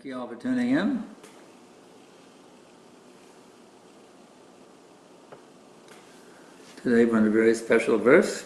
Thank you all for tuning in. Today we're in a very special verse.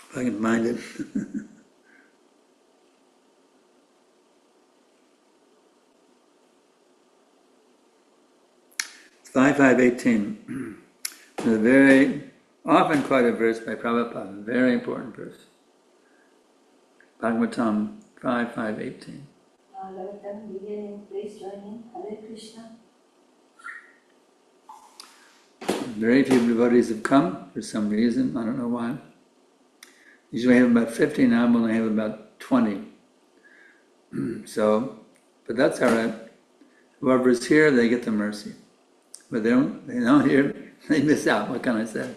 If I can find it. It's 5518. It's a very often quoted verse by Prabhupada, a very important verse. Bhagavatam 5518. Bhagavatam beginning, please join in. Hare Krishna. Very few devotees have come for some reason, I don't know why. Usually I have about 50, now I'm only have about 20. So, but that's all right. Whoever's here, they get the mercy. But they don't hear, they miss out, what can I say?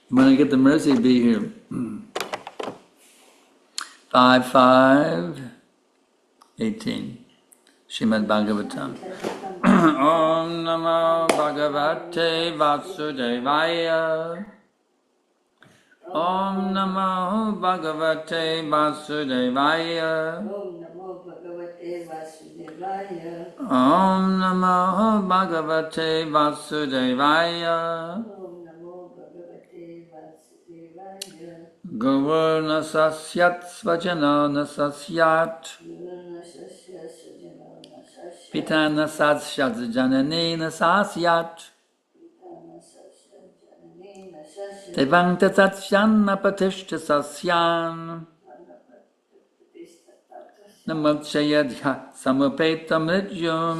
When I get the mercy, be here. 5518. Srimad Bhagavatam. Om Namo Bhagavate Vasudevaya. Om Namo Bhagavate Vasudevaya. Om Namo Bhagavate Vasudevaya. Om Namo Bhagavate Vasudevaya. Om Namo Bhagavate Vasudevaya. Guru Nasasyat Svajano Nasasyat. Guru Nasasya Sajano Nasasya. Pita Nasasyat Janani Nasasyat. Pita Nasasya Janani Nasasya. Devang Tatsyan Napatishta Sasyan. Namochayadhya Samupetam Ridyum.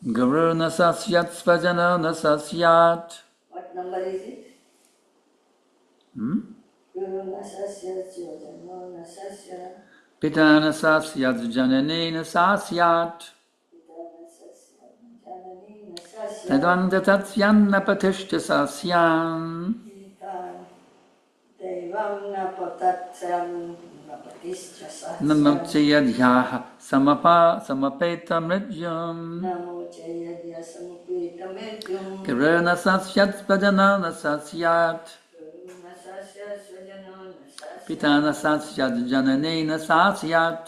Guru Nasasyat Svajano Nasasyat. What number is it? Guru Nasasya Sajano Nasasya. Pita Nasasyat Janani Nasasyat. Pita Nasasya Janani Nasasya. Devang Tatsyan Napatishta Sasyan. Devam Napatatsyam Napatischa Sasya. Namochayadhya Samupetam Ridyum. Namo Jayadya Samupita Medyum. Guru Nasasyat Svajano Nasasyat. Guru Nasasya Svajano Nasasya. Pita Nasasyat Janani Nasasyat.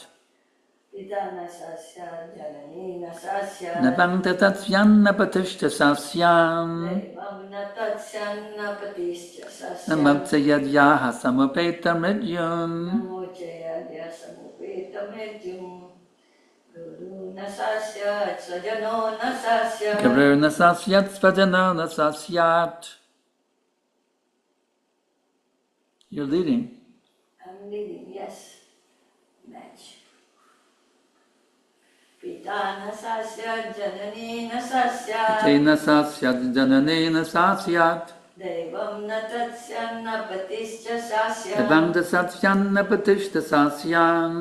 Pita Nasasya Janani Nasasya. Devang Tatsyan Napatishta Sasyan. Devam Natatsyam Napatischa Sasya. Namochayadhya Samupetam Ridyum. Namo Jayadya Samupita Medyum. Guru Nasasya Svajano Nasasya. Guru Nasasyat Svajano Nasasyat. You're leading. I'm leading, yes. Match. Pita Nasasya Janani Nasasya. Pita Nasasyat Janani Nasasyat. Devam Natatsyam Napatischa Sasya. Devang Tatsyan Napatishta Sasyan.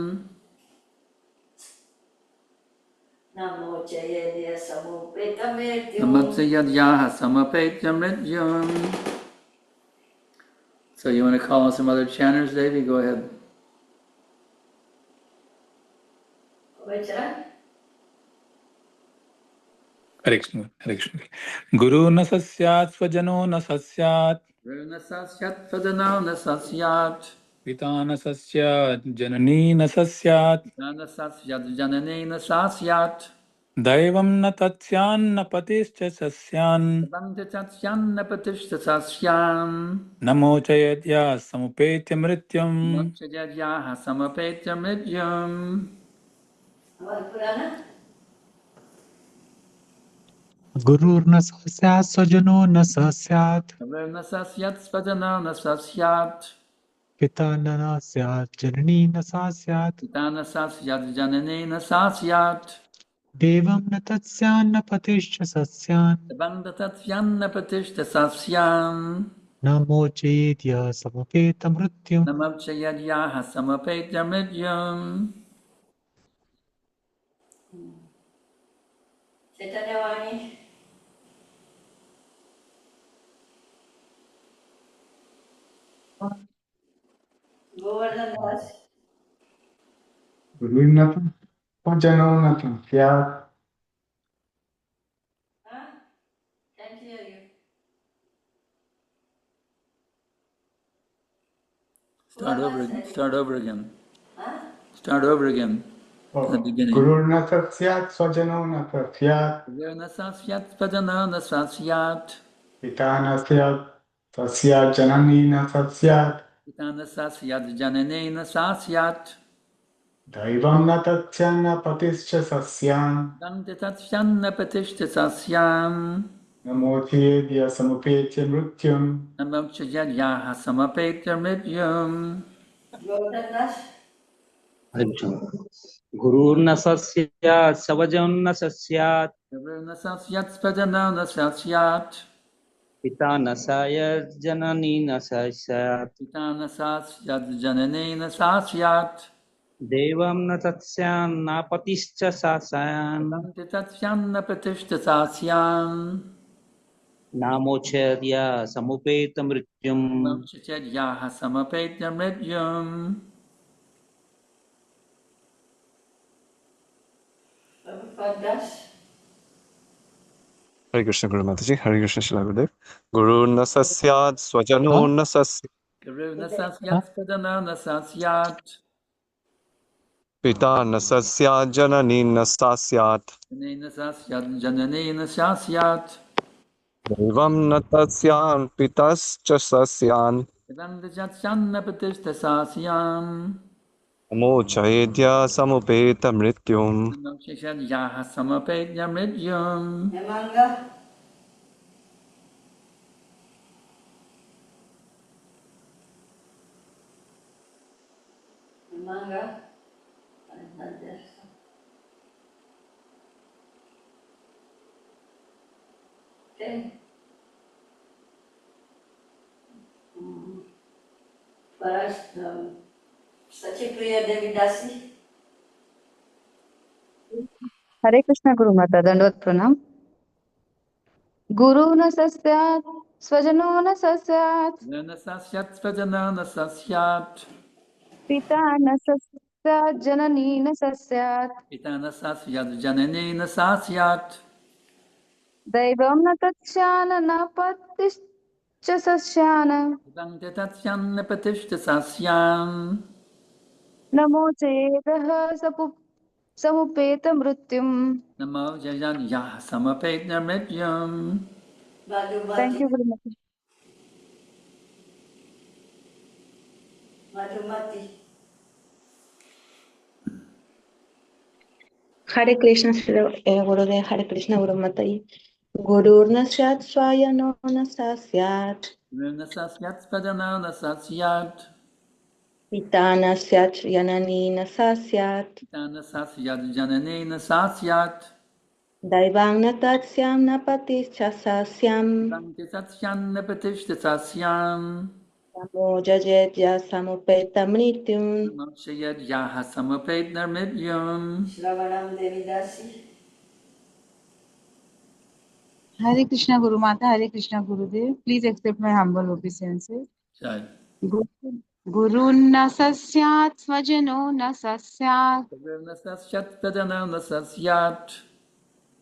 Namo Jayadya Samupita Medyum. Namochayadhya Samupetam Ridyum. So you want to call on some other chanters, Devi? Go ahead. Which one? Hare Krishna, Hare Krishna. Guru Nasasyat Svajano Nasasyat. Guru Nasasyat Svajano Nasasyat. Pita Nasasyat Janani Nasasyat. Pita Nasasyat Janani Nasasyat. Daivam Natatsyan Napatischa Sasyan. Devang Tatsyan Napatishta Sasyan. Namo Chayadya Samupetya Mrityum. Namochayadhya Samupetam Ridyum. Amal Purana? Gurur Nasasya Sajano Nasasat. Guru Nasasyat Svajano Nasasyat. Pita Nasasyat Janani Nasasyat. Pita Nasasyat Janani Nasasyat. Devam Natatsyan Napatischa Sasyan. Devang Tatsyan Napatishta Sasyan. Namo Jayadya Samupeta Mrityum. Namochayadhya Samupetam Ridyum. Chaitanyavani? Govardhan Das? Gurunata Pajanonata Syat. Huh? Can't hear you. Start over again. Huh? Start over again. At the beginning. Gurunata Syat Swajanonata Syat. Guru Nasasyat Svajano Nasasyat. Pitana Syat Tasya jananina sasyat. Pitana sasyat jananena sasyat. Daivam na tatyana patischa sasyam. Dante tatsyanna patishta sasyam. Namotyedya samupetya mrityum. Namokshajadyaha samapetya mrityum. Godakas, Hare Krishna गुरुर्न सस्यात् सवजन्न सस्यात् Karuna sasyat spadana sasyat. पिता न जननी न सस्यात् Pitana sasyat jananena sasyat. देवं न तत्स्यान्नापतिश्च सास्यान् Dante tatsyanna patishta sasyam. नामोचर्य समुपेत मृत्युम् Namokshajadyaha samapetya mrityum. Prabhupadas, Hare Krishna Guru Mataji, Hare Krishna Shila Gurudev. Guru na sasyat, हाँ swajano na sasyat, Karuna हाँ sasyat spadana sasyat. pita na sasyat, janani na sasyat, Janena sasyat jananena sasyat. devam na tasyan, pitas cha sasyan, Vedanta Jatsanna Patishta Sasyam. amo chaedya samupeta mrityum. Namokshishad Yaha Samapetya Mrityum. Hemanga, Hemanga, okay. First, Sachipriya Devidasi, हरे कृष्ण गुरु माता दंडवत प्रणाम। गुरु न सस्यात् स्वजनो न सस्यात् Nana Sasyat Svajanana Sasyat. पिता न सस्यात् जननी न सस्यात् Pitana Sasyat Jananena Sasyat. दैवं न तत्स्यान् न पतिश्च सस्यान् Vedanta Tatsyanna Patishta Sasyam. NaMo चेदः समुपेत मृत्युम्। Namo Jayad Yaha Samapetya Mrityum. Thank you Madhumati, गुरु माता। Madhumati, Hare Krishna Gurudev, Hare Krishna Guru Mataji. Gururna Shat Swayano Nasasyat. Nana Sasyat Svajanana Sasyat. Pitana Syat Yanani Nasasyat. Pitana Sasyat Jananena Sasyat. Daivang Natasyam Napatis Chasasyam. Vedanta Tatsyanna Patishta Sasyam. Namo Jajetya Samupeta Mrityum. Namokshayad Yaha Samapetna Mrityum. Shravanam Devidasi, Hare Krishna Guru Mata, Hare Krishna Gurudev. Please accept my humble obeisances. Jai. Guru na sasyat svajano na sasyat Karuna Sasyat Padanana Sasyat.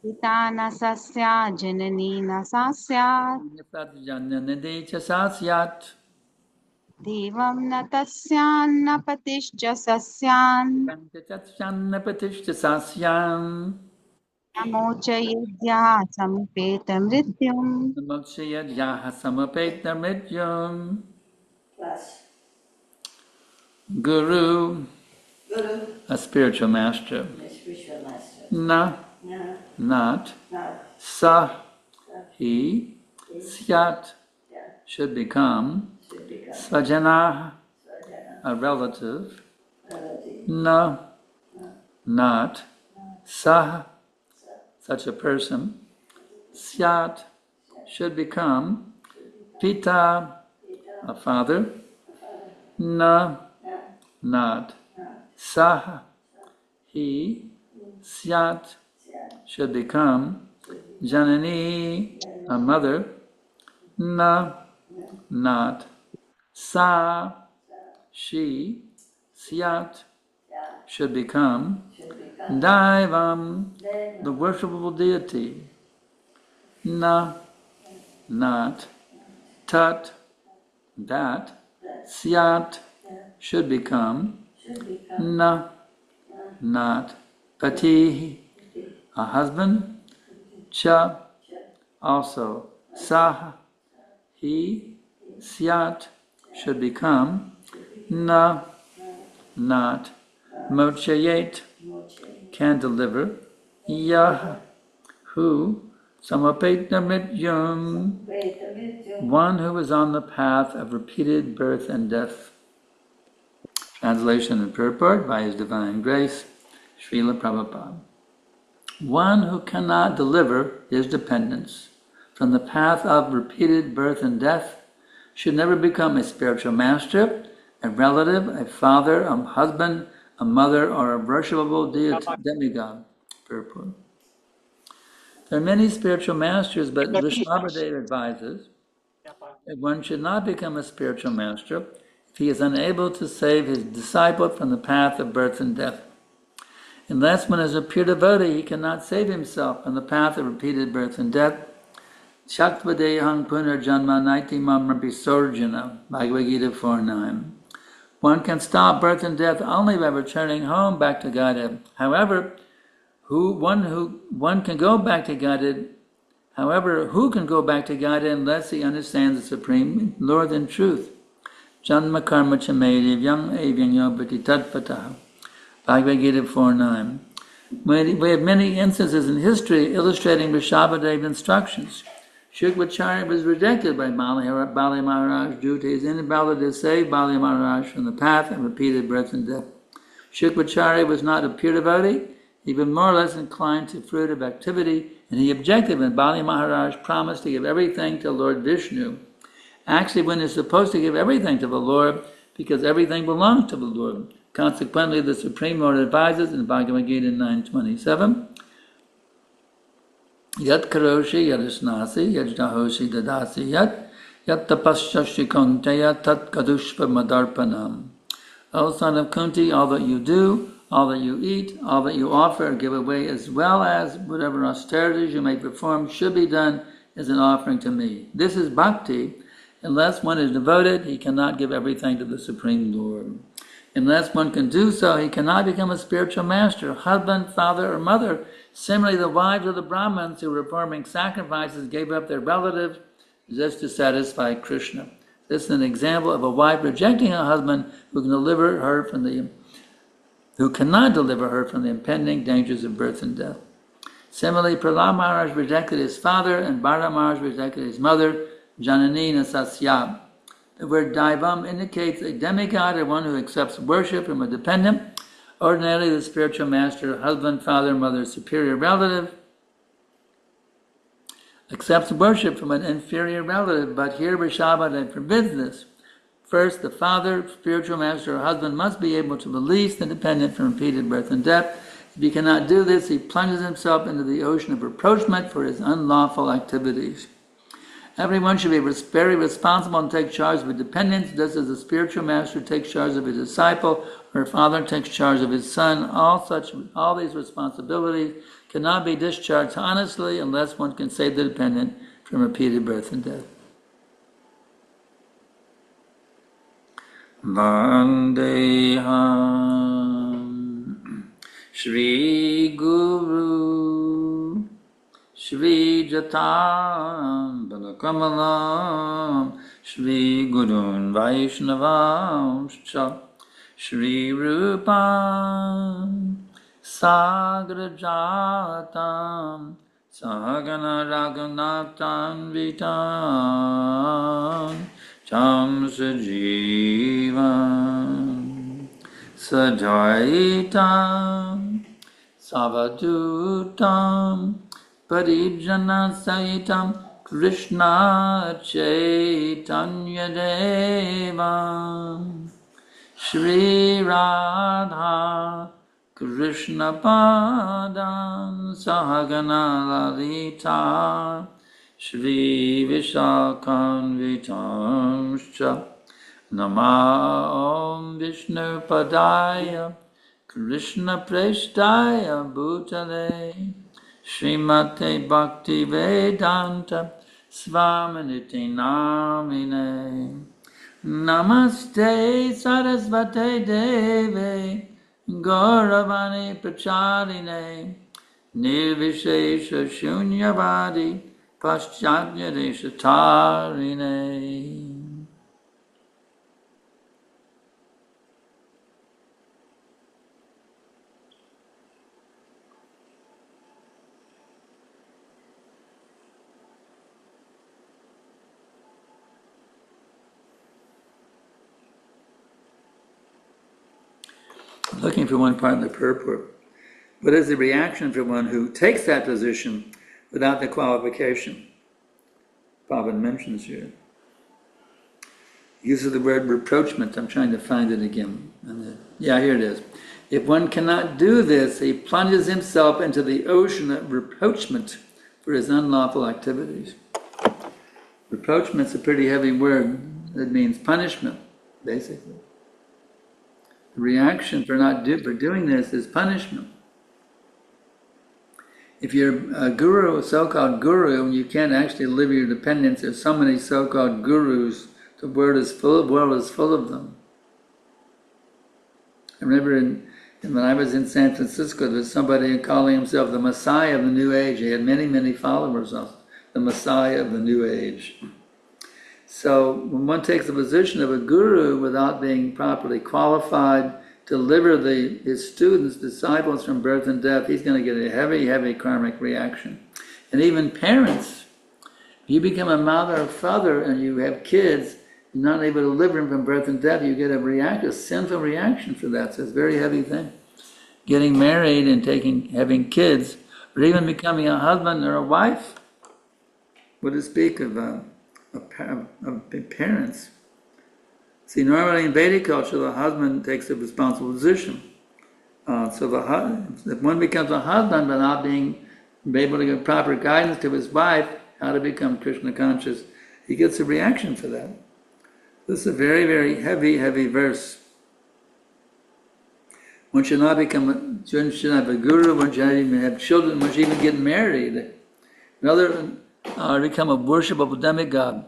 pita na sasyat janani na sasyat Nifat Jananadecha Sasyat. devam na tasyan na patishja sasyan Vedanta Tatsyanna Patishta Sasyam. namo chayedya samupeta mrityum. Namokshayad Yaha Samapetna Mrityum. class. Guru, Guru, a spiritual master. the spiritual master. Na, Na, not, na, sa, he, syat, yeah, should become, should become svajana, Svajana, a relative, relative. na, not, sah, such a person, syat, should become, pita, a father, na, not, sah, he, syat, should become, janani, a mother, na, not, sa, she, syat, should become, daivam, the worshipable deity, na, not, tat, that, syat, should become, na, not, pati, a husband, cha, also, sah, he, syat, should become, na, not, mochayet, can deliver, yah, who, samapetamityam, one who is on the path of repeated birth and death. Translation and purport by His Divine Grace, Srila Prabhupada. One who cannot deliver his dependents from the path of repeated birth and death should never become a spiritual master, a relative, a father, a husband, a mother, or a worshipable deity, demigod. Purport. There are many spiritual masters, but Vishwabhadev advises that one should not become a spiritual master if he is unable to save his disciple from the path of birth and death. Unless one is a pure devotee, he cannot save himself from the path of repeated birth and death. Shaktvadehang punarjanma naiti mamrapi sorjana, Bhagavad Gita 4:9. One can stop birth and death only by returning home back to Godhead. However, who can go back to Godhead unless he understands the Supreme Lord in truth? Janma karma chamedivyam evyam bhati tatpataha. Bhagavad Gita 4:9. We have many instances in history illustrating Vrishabhadev's instructions. Shukvacharya was rejected by Bali Maharaj due to his inability to save Bali Maharaj from the path of repeated birth and death. Shukvacharya was not a pure devotee, even more or less inclined to fruitive activity, and he objected when Bali Maharaj promised to give everything to Lord Vishnu. Actually, one is supposed to give everything to the Lord because everything belongs to the Lord. Consequently, the Supreme Lord advises in Bhagavad Gita 9:27, Yat karoshi yadasnasi yajdahoshi dadasi yat tapasyashi konteya tat kadushpa madarpanam. O son of Kunti, all that you do, all that you eat, all that you offer or give away, as well as whatever austerities you may perform, should be done as an offering to me. This is bhakti. Unless one is devoted, he cannot give everything to the Supreme Lord. Unless one can do so, he cannot become a spiritual master, husband, father, or mother. Similarly, the wives of the Brahmins who were performing sacrifices gave up their relatives just to satisfy Krishna. This is an example of a wife rejecting a husband who cannot deliver her from the impending dangers of birth and death. Similarly, Prahlad Maharaj rejected his father, and Bharata Maharaj rejected his mother, Janani Nasasya. The word Daivam indicates a demigod or one who accepts worship from a dependent. Ordinarily, the spiritual master, husband, father, mother, superior relative, accepts worship from an inferior relative, but here Vrishabhadev forbids this. First, the father, spiritual master, or husband must be able to release the dependent from repeated birth and death. If he cannot do this, he plunges himself into the ocean of reproachment for his unlawful activities. Everyone should be very responsible and take charge of his dependents, just as a spiritual master takes charge of his disciple, or a father takes charge of his son. All these responsibilities cannot be discharged honestly unless one can save the dependent from repeated birth and death. Vandeham Shri Guru Shri Jatam Balakamalam Shri Gurun Vaishnavam Shri Rupam Sagrajatam Sahagana Raghunathan Vitam Tam Sajivam Sadhaitam Savadutam Parijana Saitam Krishna Chaitanya Devam Shri Radha Krishna Padam Sahagana Lalita Shri Vishakam Vitamscha Nama Om Vishnu Padaya Krishna Preshtaya Bhutale Srimate Bhakti Vedanta Svamaniti Namine Namaste Sarasvate Deve Gauravani Pracharine Nirvishesha Shunyavadi Paschatya Deshatarine. looking for one part in the purport. What is the reaction for one who takes that position without the qualification? Prabhupada mentions here. Use of the word reproachment. I'm trying to find it again. Yeah, here it is. If one cannot do this, he plunges himself into the ocean of reproachment for his unlawful activities. Reproachment's a pretty heavy word. It means punishment, basically. The reaction for doing this is punishment. If you're a guru, a so-called guru, and you can't actually live your dependence, there's so many so-called gurus, the world is full of them. I remember when I was in San Francisco, there was somebody calling himself the Messiah of the New Age. He had many, many followers, the Messiah of the New Age. So when one takes the position of a guru without being properly qualified to deliver his students, disciples from birth and death, he's going to get a heavy, heavy karmic reaction. And even parents, if you become a mother or father and you have kids, you're not able to deliver them from birth and death, you get a sinful reaction for that. So it's a very heavy thing. Getting married and having kids, or even becoming a husband or a wife. What to speak of parents? See, normally in Vedic culture, the husband takes a responsible position. If one becomes a husband but not being able to give proper guidance to his wife, how to become Krishna conscious, he gets a reaction for that. This is a very, very heavy, heavy verse. One should not have a guru, one should not even have children, one should even get married. Another, become a worshipable demigod.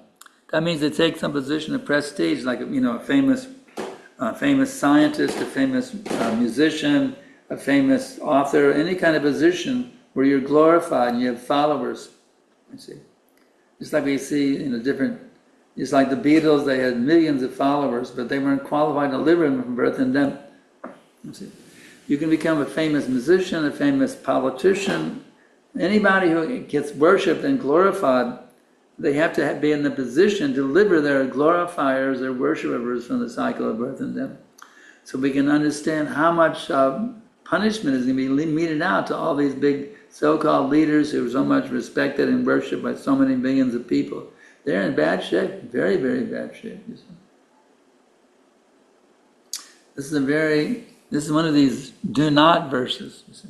That means they take some position of prestige, like a famous scientist, a famous musician, a famous author, any kind of position where you're glorified and you have followers. You see, just like we see just like the Beatles, they had millions of followers, but they weren't qualified to deliver them from birth and death. You see, you can become a famous musician, a famous politician, anybody who gets worshipped and glorified. They have to be in the position to deliver their glorifiers, their worshippers from the cycle of birth and death. So we can understand how much punishment is going to be meted out to all these big so-called leaders who are so much respected and worshipped by so many millions of people. They're in bad shape, very, very bad shape. You see. This is one of these do not verses. You see.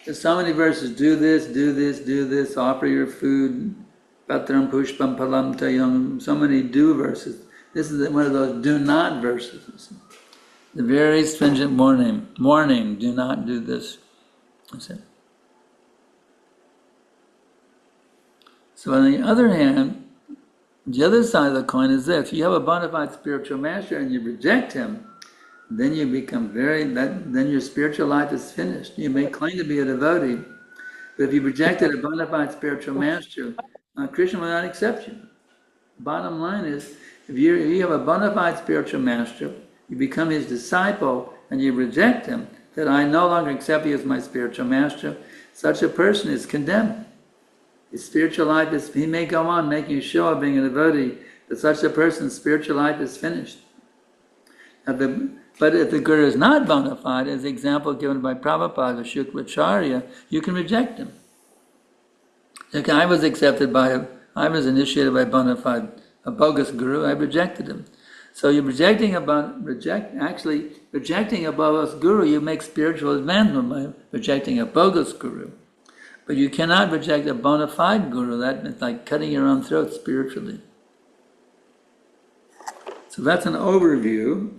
There's so many verses, do this, do this, do this, offer your food, patram pushpam palam tayam, so many do verses. This is one of those do not verses. You see. The very stringent warning, do not do this. That's it. So on the other hand, the other side of the coin is this: you have a bona fide spiritual master and you reject him, then you become then your spiritual life is finished. You may claim to be a devotee, but if you rejected a bona fide spiritual master, Krishna will not accept you. Bottom line is, if you have a bona fide spiritual master, you become his disciple and you reject him, that I no longer accept you as my spiritual master, such a person is condemned. His spiritual life he may go on making a show of being a devotee, but such a person's spiritual life is finished. But if the guru is not bona fide, as the example given by Prabhupada, Shukracharya, you can reject him. Like I was initiated by a bona fide, a bogus guru, I rejected him. So you're rejecting a bogus guru, you make spiritual advancement by rejecting a bogus guru. But you cannot reject a bona fide guru. That's like cutting your own throat spiritually. So that's an overview.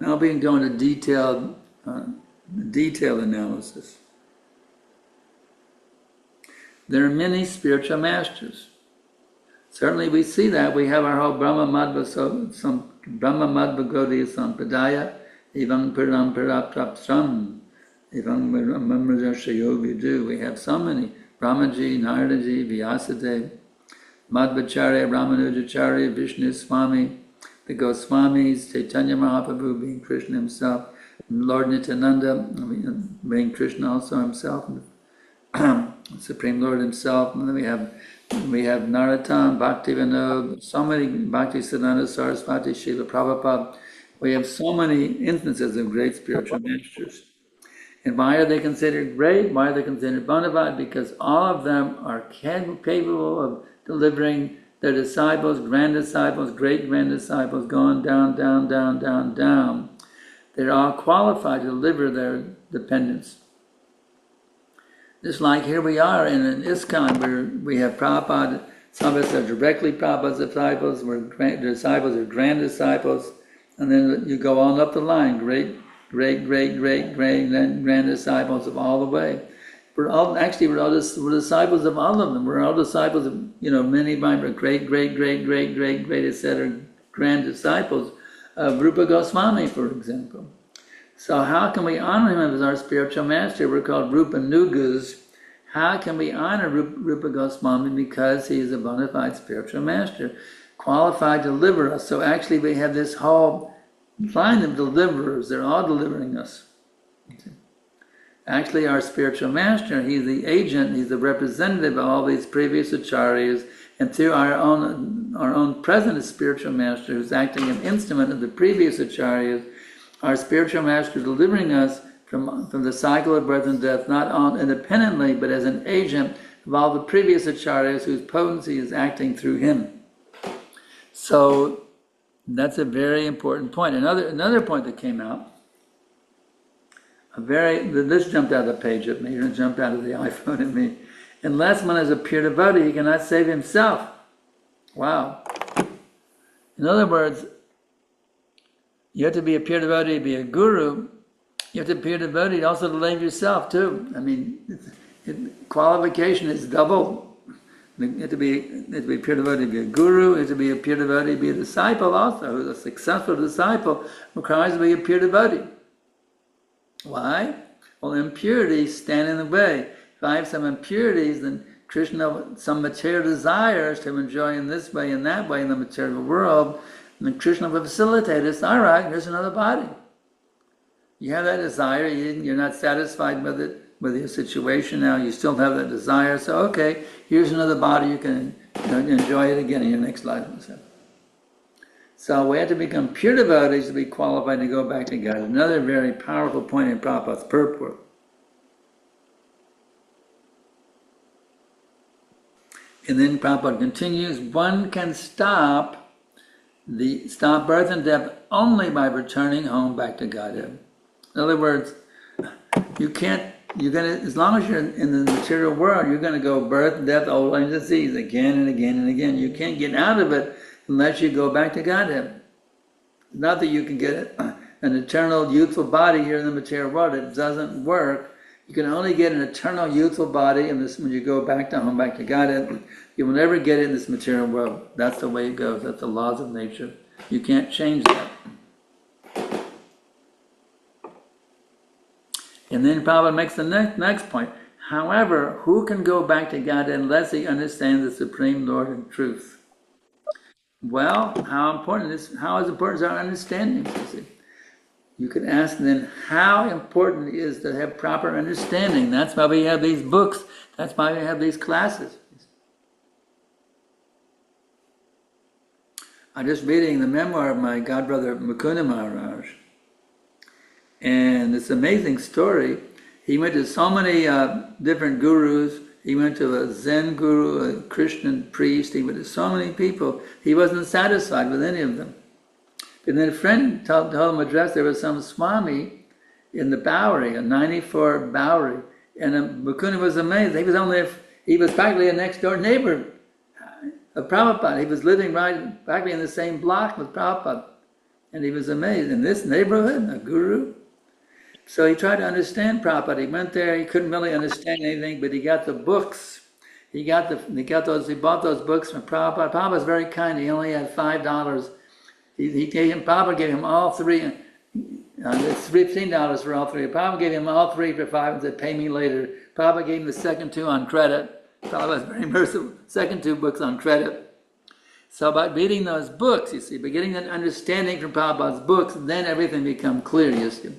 Now we can go into detailed analysis. There are many spiritual masters. Certainly we see that. We have our whole Brahma Madhva Gaudiya Sampadaya, Evam Piram Piraptrapstram, Evam Mamrajashayo Vidu. We have so many. Brahmaji, Naradaji, Vyasadeva, Madhvacharya, Ramanujacharya, Vishnu Swami, the Goswamis, Chaitanya Mahaprabhu being Krishna himself, Lord Nityananda being Krishna also himself, Supreme Lord himself. And then we have Narottam, Bhakti Vinod, so many, Bhakti Siddhanta Saraswati, Srila Prabhupada. We have so many instances of great spiritual masters. And why are they considered great? Why are they considered bona fide? Because all of them are capable of delivering their disciples, grand disciples, great grand disciples, going down, down, down, down, down. They're all qualified to deliver their dependence. Just like here we are in an ISKCON where we have Prabhupada, some of us are directly Prabhupada's disciples, their disciples are grand disciples, and then you go on up the line, great grand disciples of all the way. We're disciples of all of them. We're all disciples of, many of our great, etc. grand disciples of Rupa Goswami, for example. So how can we honor him as our spiritual master? We're called Rupa Nugas. How can we honor Rupa Goswami? Because he is a bona fide spiritual master, qualified to deliver us. So actually we have this whole line of deliverers. They're all delivering us. Actually, our spiritual master, he's the agent, he's the representative of all these previous acharyas, and through our own present spiritual master, who's acting an instrument of the previous acharyas, our spiritual master delivering us from the cycle of birth and death, not independently, but as an agent of all the previous acharyas whose potency is acting through him. So that's a very important point. Another point that came out, this jumped out of the page at me, it jumped out of the iPhone at me. Unless one is a pure devotee, he cannot save himself. Wow. In other words, you have to be a pure devotee to be a guru. You have to be a pure devotee also to save yourself too. I mean, qualification is double. You have to be a pure devotee to be a guru. You have to be a pure devotee to be a disciple also. A successful disciple requires to be a pure devotee. Why? Well, impurities stand in the way. If I have some impurities, then Krishna, some material desires to enjoy in this way and that way in the material world, then Krishna will facilitate us. All right, here's another body. You have that desire, you're not satisfied with it, with your situation now, you still have that desire, so okay, here's another body, you can enjoy it again in your next life. So we have to become pure devotees to be qualified to go back to God. Another very powerful point in Prabhupada's purport. And then Prabhupada continues, one can stop birth and death only by returning home back to Godhead. In other words, as long as you're in the material world, you're going to go birth, death, old age, disease again and again and again. You can't get out of it unless you go back to Godhead. Not that you can get an eternal youthful body here in the material world. It doesn't work. You can only get an eternal youthful body when you go back to home, back to Godhead. You will never get it in this material world. That's the way it goes. That's the laws of nature. You can't change that. And then Prabhupada makes the next point. However, who can go back to Godhead unless he understands the Supreme Lord in truth? Well, how important is our understanding? You see, you could ask then, how important it is to have proper understanding? That's why we have these books. That's why we have these classes. I'm just reading the memoir of my godbrother Mukunda Maharaj, and it's an amazing story. He went to so many different gurus. He went to a Zen guru, a Christian priest. He went to so many people. He wasn't satisfied with any of them. And then a friend told him address there was some Swami in the Bowery, a 94 Bowery, and Mukunda was amazed. He was practically a next door neighbor of Prabhupada. He was living practically in the same block with Prabhupada, and he was amazed. In this neighborhood, a guru. So he tried to understand Prabhupada. He went there. He couldn't really understand anything, but he got the books. He bought those books from Prabhupada. Prabhupada was very kind. He only had $5. Prabhupada gave him all three. It's $15 for all three. Prabhupada gave him all three for $5 and said, "Pay me later." Prabhupada gave him the second two on credit. Prabhupada was very merciful. Second two books on credit. So by reading those books, you see, by getting that understanding from Prabhupada's books, then everything becomes clear. You see.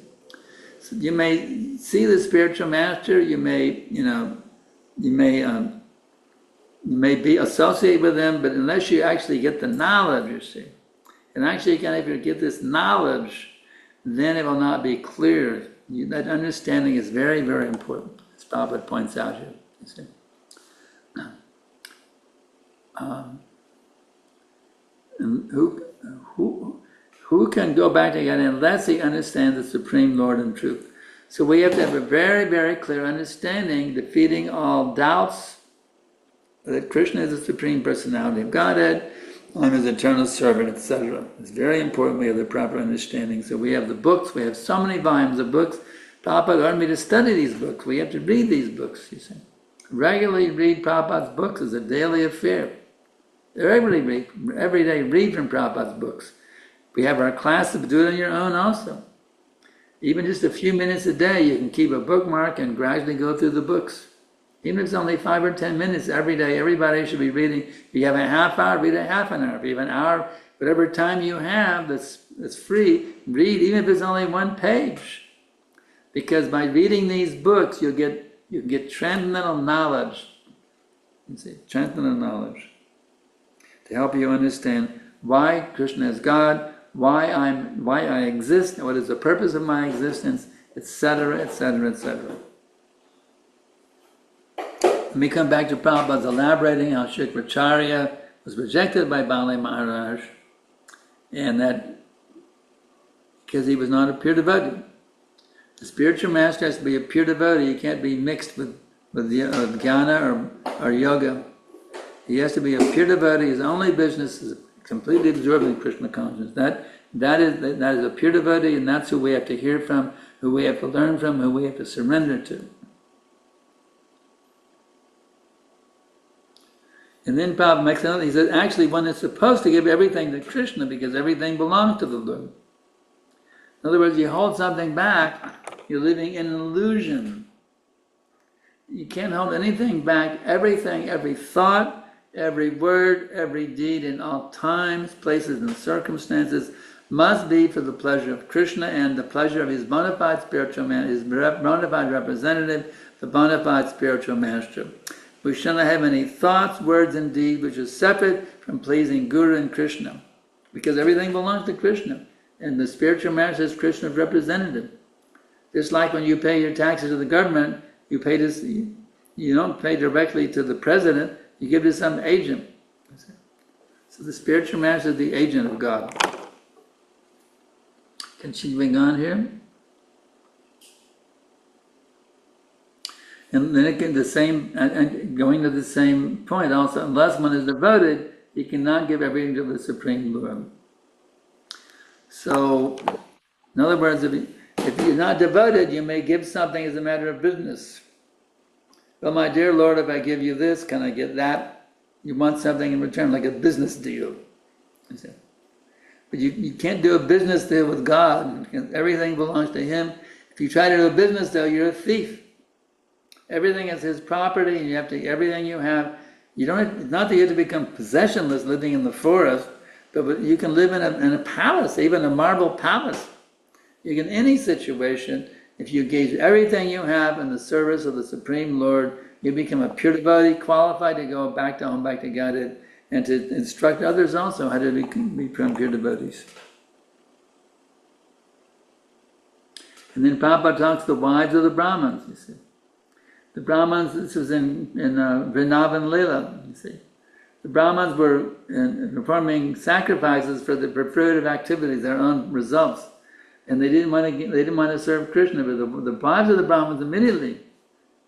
So you may see the spiritual master. You may be associated with them, but unless you actually get the knowledge, you see, And actually, if you get this knowledge, then it will not be clear. That understanding is very, very important, as Prabhupada points out here. You see. And who can go back to God unless he understands the Supreme Lord and truth? So we have to have a very, very clear understanding, defeating all doubts, that Krishna is the Supreme Personality of Godhead, I'm his eternal servant, etc. It's very important we have the proper understanding. So we have the books, we have so many volumes of books. Prabhupada wanted me to study these books. We have to read these books, you see. Regularly read Prabhupada's books as a daily affair. Every day read from Prabhupada's books. We have our classes, do it on your own also. Even just a few minutes a day, you can keep a bookmark and gradually go through the books. Even if it's only 5 or 10 minutes every day, everybody should be reading. If you have a half hour, read a half an hour. If you have an hour, whatever time you have that's free, read, even if it's only one page. Because by reading these books, you get transcendental knowledge. You see, transcendental knowledge to help you understand why Krishna is God, why I exist, what is the purpose of my existence, etc., etc., etc. Let me come back to Prabhupada's elaborating how Shukracharya was rejected by Bali Maharaj, and that because he was not a pure devotee. The spiritual master has to be a pure devotee. He can't be mixed with jnana or yoga. He has to be a pure devotee. His only business is completely absorbed in Krishna consciousness. That is a pure devotee, and that's who we have to hear from, who we have to learn from, who we have to surrender to. And then Prabhupada makes another, he says, actually one is supposed to give everything to Krishna because everything belongs to the Lord. In other words, you hold something back, you're living in an illusion. You can't hold anything back. Everything, every thought, every word, every deed in all times, places, and circumstances must be for the pleasure of Krishna and the pleasure of his bona fide spiritual man, his bona fide representative, the bona fide spiritual master. We shall not have any thoughts, words, and deeds which are separate from pleasing Guru and Krishna, because everything belongs to Krishna, and the spiritual master is Krishna's representative. Just like when you pay your taxes to the government, you don't pay directly to the president, you give to some agent. So the spiritual master is the agent of God. Continuing on here. And then again, going to the same point also, unless one is devoted, he cannot give everything to the Supreme Lord. So, in other words, if you're not devoted, you may give something as a matter of business. Well, my dear Lord, if I give you this, can I get that? You want something in return, like a business deal. But you can't do a business deal with God. Everything belongs to Him. If you try to do a business deal, you're a thief. Everything is His property, and you have to. Everything you have, you don't. It's not that you have to become possessionless, living in the forest, but you can live in a palace, even a marble palace. You can, any situation, if you engage everything you have in the service of the Supreme Lord, you become a pure devotee, qualified to go back to home, back to Godhead, and to instruct others also how to become pure devotees. And then Prabhupada talks to the wives of the Brahmins, you see. The Brahmins, this was in Vrindavan Lila, you see. The Brahmins were performing sacrifices for the fruitive activities, their own results. And they didn't want to serve Krishna, but the wives of the Brahmins immediately,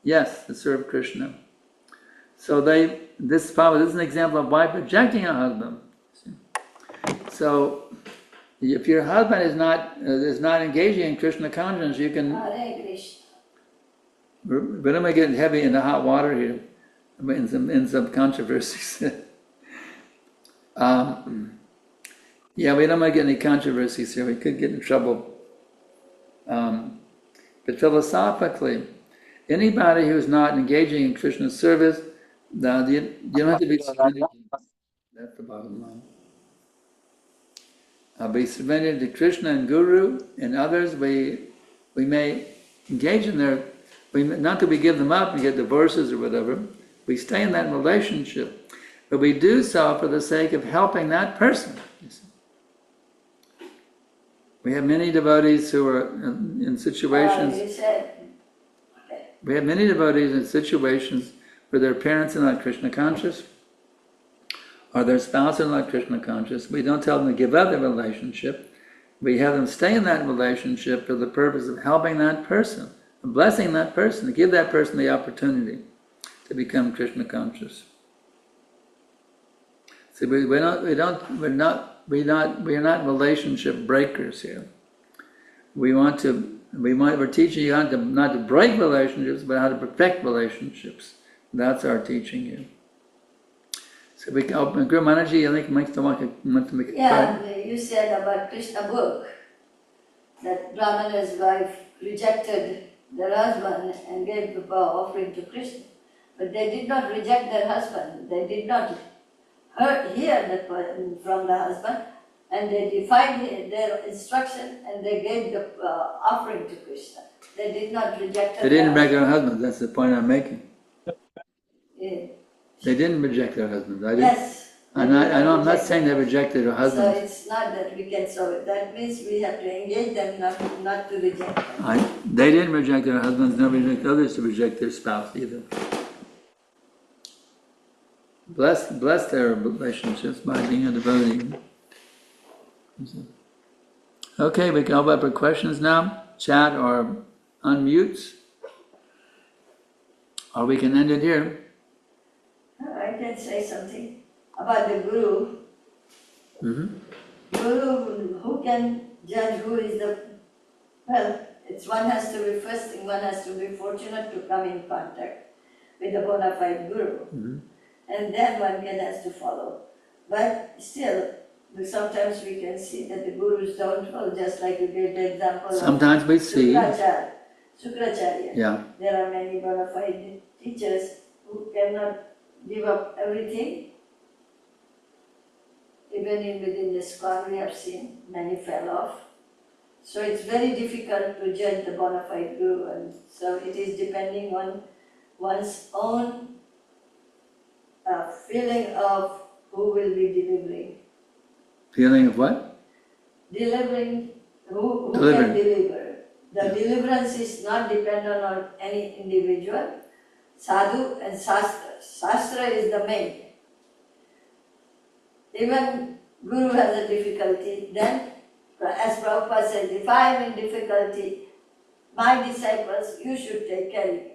yes, to serve Krishna. So this is an example of wife rejecting a husband. So if your husband is not engaging in Krishna consciousness, you can. Hare Krishna. But am I getting heavy in the hot water here? In some controversies. Yeah, we don't want to get any controversies here. We could get in trouble. But philosophically, anybody who's not engaging in Krishna's service, you don't have to be surrendered. That's the bottom line. Be surrendered to Krishna and Guru and others. We may engage in their, not that we give them up and get divorces or whatever. We stay in that relationship, but we do so for the sake of helping that person. You see. We have many devotees who are in situations. You said, okay. We have many devotees in situations where their parents are not Krishna conscious, or their spouse is not Krishna conscious. We don't tell them to give up the relationship. We have them stay in that relationship for the purpose of helping that person, of blessing that person, to give that person the opportunity to become Krishna conscious. See, we're not relationship breakers here. We're teaching you how to not to break relationships, but how to perfect relationships. That's our teaching you. So we can open. Guru Manaji, I think want to make a Yeah, you said about Krishna book that Brahmana's wife rejected their husband and gave the offering to Krishna, but they did not reject their husband. They did not hear from the husband, and they defied their instruction and they gave the offering to Krishna. They did not reject They didn't reject their husbands. That's the point I'm making. Yeah. They didn't reject their husbands. Yes. I'm not saying they rejected their husbands. So it's not that we can solve it. That means we have to engage them, not to reject them. They didn't reject their husbands. Nobody rejected others to reject their spouse either. Bless their relationships by being a devotee. Okay, we can open up for questions now. Chat or unmutes. Or we can end it here. I can say something about the Guru. Guru, who can judge who is the... Well, one has to be, first thing, one has to be fortunate to come in contact with a bona fide Guru. And then one has to follow. But still, sometimes we can see that the Gurus don't follow, just like you gave the example sometimes of we see. Sukracharya. Yeah. There are many bona fide teachers who cannot give up everything. Even within the ISKCON we have seen many fell off. So it's very difficult to judge the bona fide Guru, and so it is depending on one's own feeling of who will be delivering. Feeling of what? Delivering, who can deliver. The deliverance is not dependent on any individual. Sadhu and Shastra. Shastra is the main. Even Guru has a difficulty, then as Prabhupada said, if I am in difficulty, my disciples, you should take care of me.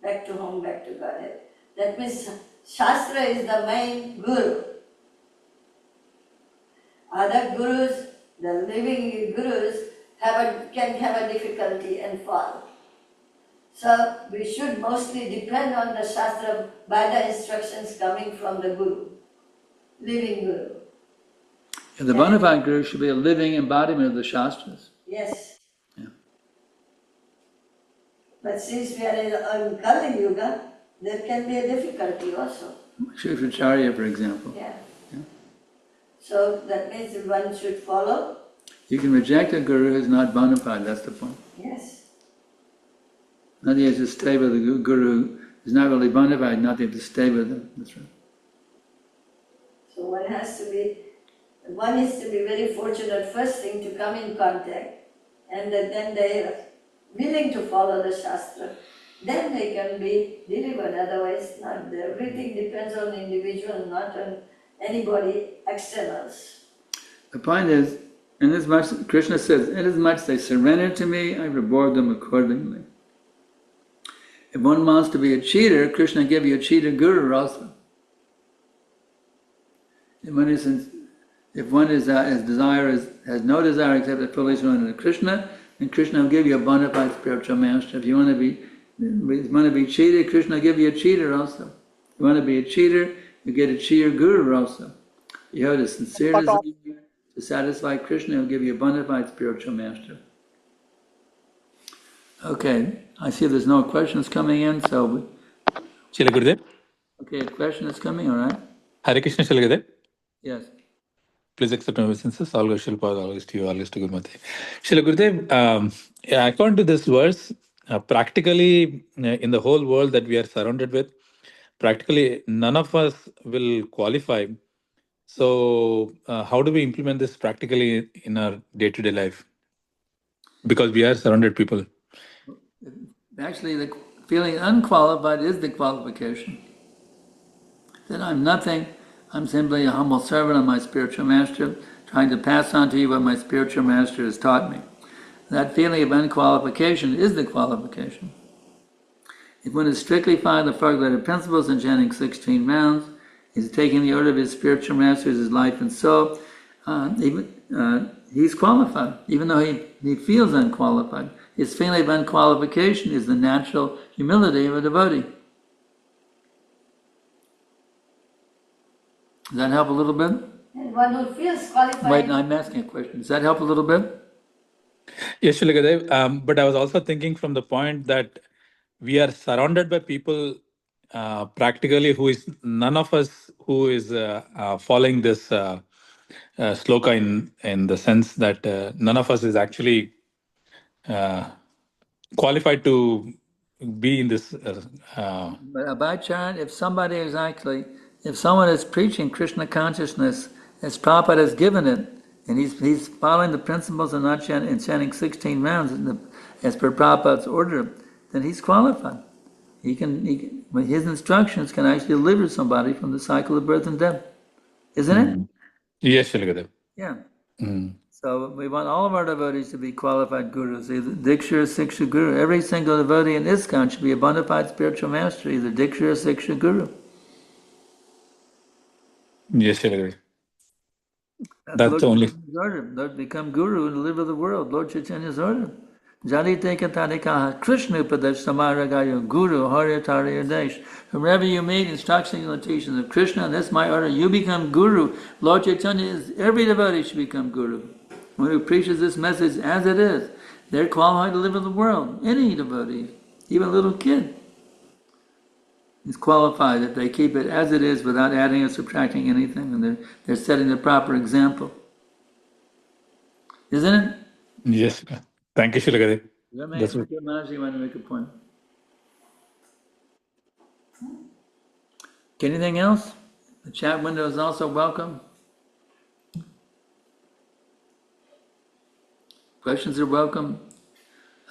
Back to home, back to Godhead. That means Shastra is the main Guru. Other Gurus, the living Gurus, can have a difficulty and fall. So we should mostly depend on the Shastra by the instructions coming from the Guru, living Guru. And the bona fide Guru should be a living embodiment of the Shastras. Yes. Yeah. But since we are in Kali Yuga, there can be a difficulty also. Shukracharya, for example. Yeah. So that means one should follow. You can reject a Guru who is not bona fide, that's the point. Yes. Nothing has to stay with the Guru who's not really bona fide, nothing to stay with him. That's right. So one is to be very fortunate first thing to come in contact, and then they are willing to follow the Shastra. Then they can be delivered, otherwise not. Everything depends on the individual, not on anybody externals. The point is, inasmuch, Krishna says, inasmuch they surrender to me, I reward them accordingly. If one wants to be a cheater, Krishna give you a cheater Guru also. If one has no desire except the fully surrender to Krishna, then Krishna will give you a bona fide spiritual master. If you want to be cheated, Krishna will give you a cheater also. If you want to be a cheater, you get a cheater Guru also. You have a sincere desire to satisfy Krishna, he'll give you a bona fide spiritual master. Okay, I see there's no questions coming in, so... Srila Gurudev? Okay, a question is coming, all right? Hare Krishna, Srila Gurudev? Yes. Please accept my obeisances. All goes Srila Prabhupada, always to you, always to Guru Mate. Srila Gurudev, according to this verse, practically in the whole world that we are surrounded with, practically none of us will qualify So how do we implement this practically in our day-to-day life? Because we are surrounded people. Actually, the feeling unqualified is the qualification. That I'm nothing, I'm simply a humble servant of my spiritual master, trying to pass on to you what my spiritual master has taught me. That feeling of unqualification is the qualification. If one is strictly following the formulario principles and chanting 16 rounds, he's taking the order of his spiritual master as his life and soul, he's qualified, even though he feels unqualified. His feeling of unqualification is the natural humility of a devotee. Does that help a little bit? And one who feels qualified. Wait, I'm asking a question. Does that help a little bit? Yes, Shilagadev. But I was also thinking from the point that we are surrounded by people practically who is none of us who is following this sloka in the sense that none of us is actually qualified to be in this. But by chance, if someone is preaching Krishna consciousness as Prabhupada has given it, and he's following the principles and not chanting 16 rounds as per Prabhupada's order, then he's qualified. He can his instructions can actually deliver somebody from the cycle of birth and death, isn't it? Yes, Shilagadev. Yeah. So we want all of our devotees to be qualified gurus, either Diksha or Siksha Guru. Every single devotee in ISKCON should be a bona fide spiritual master, either Diksha or Siksha Guru. Yes, Shilagadev. That's only. Lord become Guru and deliver the world. Lord Chaitanya's order. Jadite katadikaha Krishna upadesh samaragayo Guru Hare Tare Desh. Wherever you meet instructions and teachings of Krishna, and that's my order, you become Guru. Lord Chaitanya is, every devotee should become Guru. One who preaches this message as it is, they're qualified to live in the world. Any devotee, even a little kid, is qualified if they keep it as it is without adding or subtracting anything, and they're setting the proper example. Isn't it? Yes. Thank you, Shilagadev. You want to make a point? Anything else? The chat window is also welcome. Questions are welcome.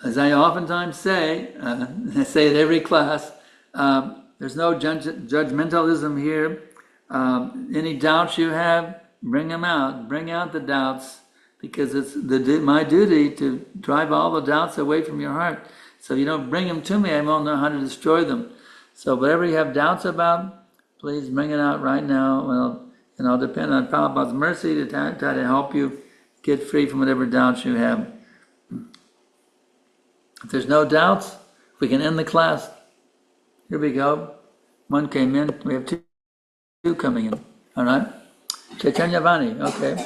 As I oftentimes say, I say it every class, there's no judgmentalism here. Any doubts you have, bring them out. Bring out the doubts, because it's my duty to drive all the doubts away from your heart. So if you don't bring them to me, I won't know how to destroy them. So whatever you have doubts about, please bring it out right now. Well, and I'll depend on Prabhupada's mercy to try to help you get free from whatever doubts you have. If there's no doubts, we can end the class. Here we go. One came in. We have two coming in. All right? Chaitanya Vani. Okay.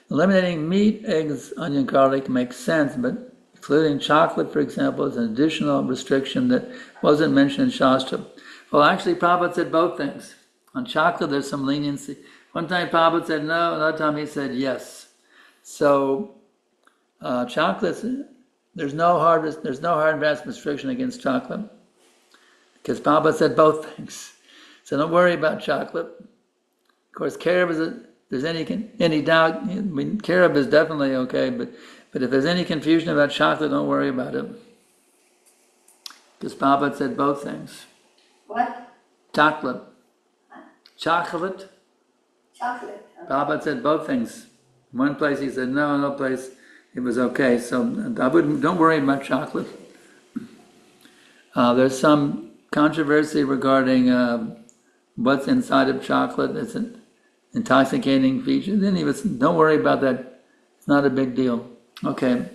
Eliminating meat, eggs, onion, garlic makes sense, but including chocolate, for example, is an additional restriction that wasn't mentioned in Shastra. Well, actually, Prabhupada said both things. On chocolate, there's some leniency. One time Prabhupada said no, another time he said yes. So, chocolates, there's no hard and fast restriction against chocolate, because Prabhupada said both things. So don't worry about chocolate. Of course, carob is there's any doubt, I mean, carob is definitely okay, but if there's any confusion about chocolate, don't worry about it. Because Prabhupada said both things. What? Chocolate. Chocolate. Chocolate. Okay. Prabhupada said both things. In one place he said no, another place it was okay. So don't worry about chocolate. There's some controversy regarding what's inside of chocolate. It's an intoxicating feature. Then don't worry about that. It's not a big deal. Okay.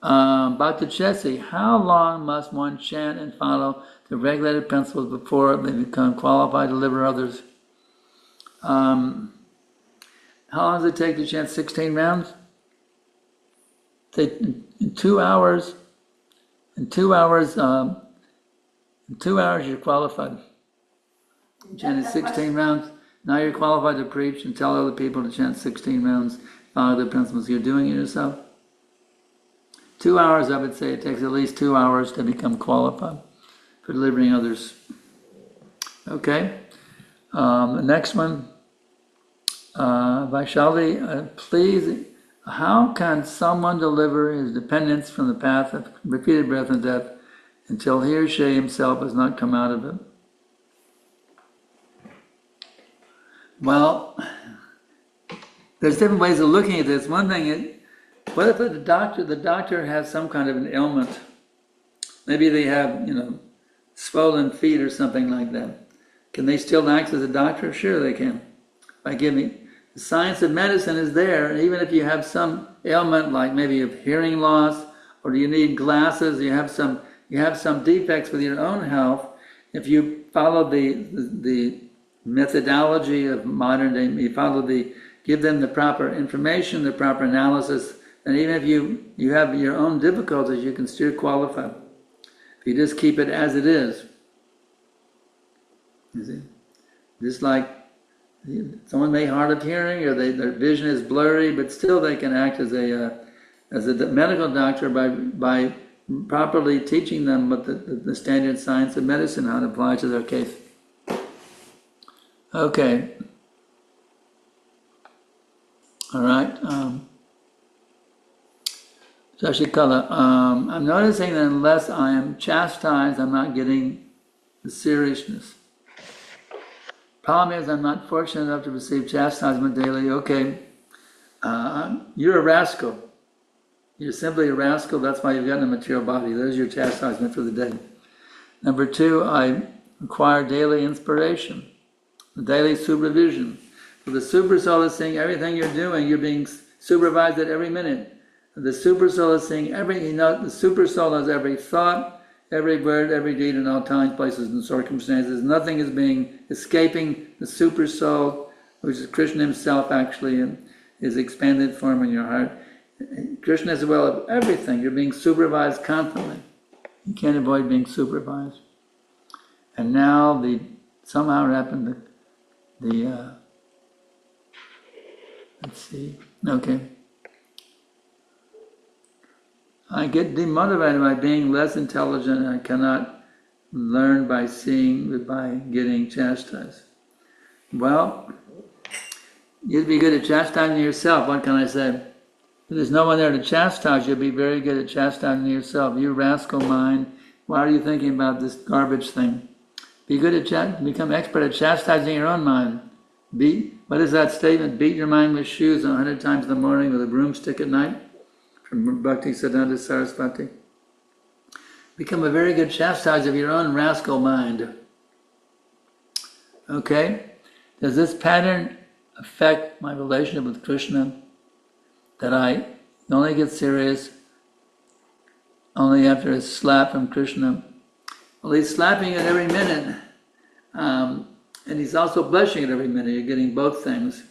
Bhakti Chesi, how long must one chant and follow the regulated principles before they become qualified to deliver others? How long does it take to chant 16 rounds? In 2 hours. In 2 hours, you're qualified. Chanted 16 rounds. Now you're qualified to preach and tell other people to chant 16 rounds, follow the principles. You're doing it yourself. 2 hours, I would say it takes at least 2 hours to become qualified for delivering others. Okay. The next one. Vaishali, please, how can someone deliver his dependence from the path of repeated birth and death until he or she himself has not come out of it? Well, there's different ways of looking at this. One thing is, what if the doctor has some kind of an ailment? Maybe they have, swollen feet or something like that. Can they still act as a doctor? Sure they can. By giving, the science of medicine is there, even if you have some ailment like maybe you have hearing loss, or you need glasses, you have some defects with your own health. If you follow the methodology of modern day, give them the proper information, the proper analysis, and even if you have your own difficulties, you can still qualify. If you just keep it as it is. You see? Just like someone may hard of hearing, or their vision is blurry, but still they can act as a medical doctor by properly teaching them what the standard science of medicine, how to apply to their case. Okay. All right. Shashikala, I'm noticing that unless I am chastised, I'm not getting the seriousness. Problem is, I'm not fortunate enough to receive chastisement daily. Okay, you're a rascal. You're simply a rascal. That's why you've got a material body. There's your chastisement for the day. Number two, I require daily inspiration, daily supervision. For the super soul is seeing everything you're doing. You're being supervised at every minute. The super soul is seeing the super soul has every thought, every word, every deed in all times, places, and circumstances. Nothing is being escaping the super soul, which is Krishna himself actually in his expanded form in your heart. Krishna is well of everything. You're being supervised constantly. You can't avoid being supervised. And now somehow happened let's see, okay. I get demotivated by being less intelligent, and I cannot learn by getting chastised. Well, you'd be good at chastising yourself. What can I say? If there's no one there to chastise, you'll be very good at chastising yourself. You rascal mind, why are you thinking about this garbage thing? Be good at become expert at chastising your own mind. What is that statement? Beat your mind with shoes 100 times in the morning with a broomstick at night? From Bhakti Siddhanta Saraswati. Become a very good chastiser of your own rascal mind. Okay? Does this pattern affect my relationship with Krishna? That I only get serious only after a slap from Krishna? Well, he's slapping it every minute. And he's also blessing it every minute. You're getting both things.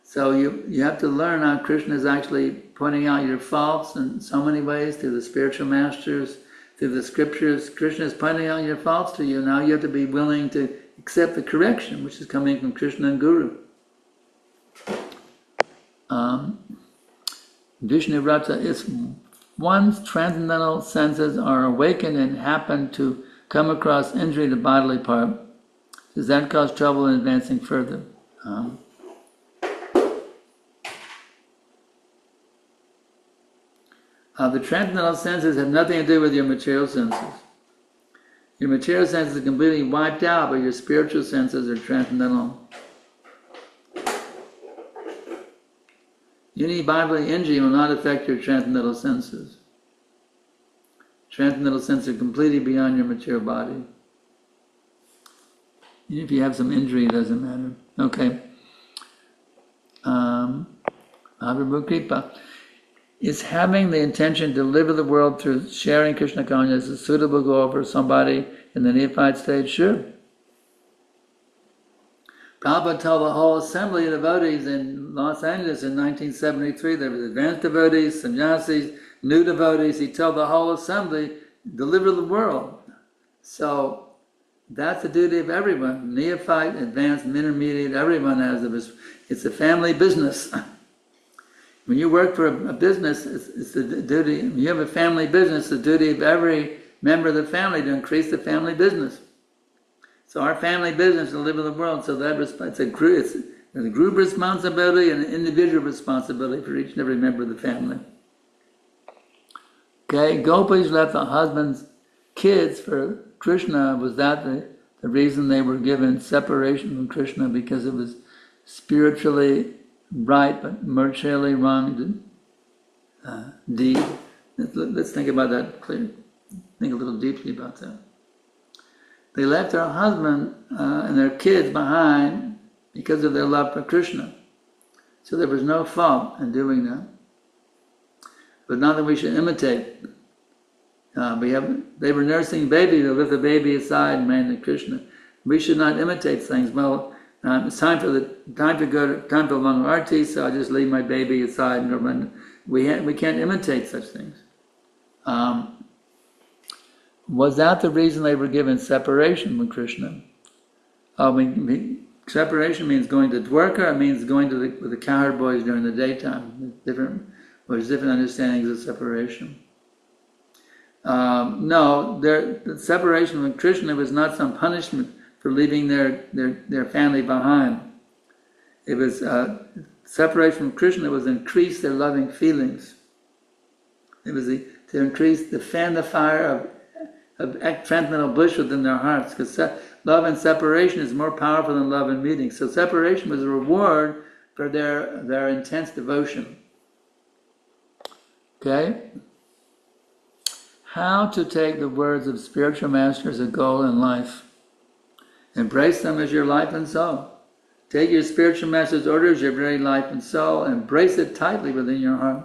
So you have to learn how Krishna is actually pointing out your faults in so many ways, through the spiritual masters, through the scriptures. Krishna is pointing out your faults to you. Now you have to be willing to accept the correction, which is coming from Krishna and Guru. Vishnu Vrata is one's transcendental senses are awakened and happen to come across injury to bodily part. Does that cause trouble in advancing further? The transcendental senses have nothing to do with your material senses. Your material senses are completely wiped out, but your spiritual senses are transcendental. Any bodily injury will not affect your transcendental senses. Transcendental senses are completely beyond your material body. Even if you have some injury, it doesn't matter. Okay. Mahaprabhu Kripa. Is having the intention to deliver the world through sharing Krishna consciousness a suitable goal for somebody in the neophyte stage? Sure. Prabhupada told the whole assembly of devotees in Los Angeles in 1973, there was advanced devotees, sannyasis, new devotees. He told the whole assembly, deliver the world. So that's the duty of everyone. Neophyte, advanced, intermediate, everyone has it's a family business. When you work for a business, it's the duty, when you have a family business, the duty of every member of the family to increase the family business. So our family business is to live in the world, so that it's There's a group responsibility and an individual responsibility for each and every member of the family. Okay, gopis left the husband's kids for Krishna. Was that the reason they were given separation from Krishna? Because it was spiritually right but materially wrong deed? Let's think about that clearly. Think a little deeply about that. They left their husband and their kids behind because of their love for Krishna. So there was no fault in doing that. But not that we should imitate. They were nursing baby, they left the baby aside and ran to Krishna. We should not imitate things. Well, it's time for Mangalarti, so I just leave my baby aside and run. We can't imitate such things. Was that the reason they were given separation from Krishna? Separation means going to Dwarka, it means going to the cowherd boys during the daytime. There's different understandings of separation. No, the separation from Krishna was not some punishment for leaving their family behind. It was separation from Krishna was to increase their loving feelings. It was to fan the fire of transcendental bliss within their hearts, because love and separation is more powerful than love and meeting. So separation was a reward for their intense devotion. Okay? How to take the words of spiritual masters as a goal in life. Embrace them as your life and soul. Take your spiritual master's orders, your very life and soul, embrace it tightly within your heart.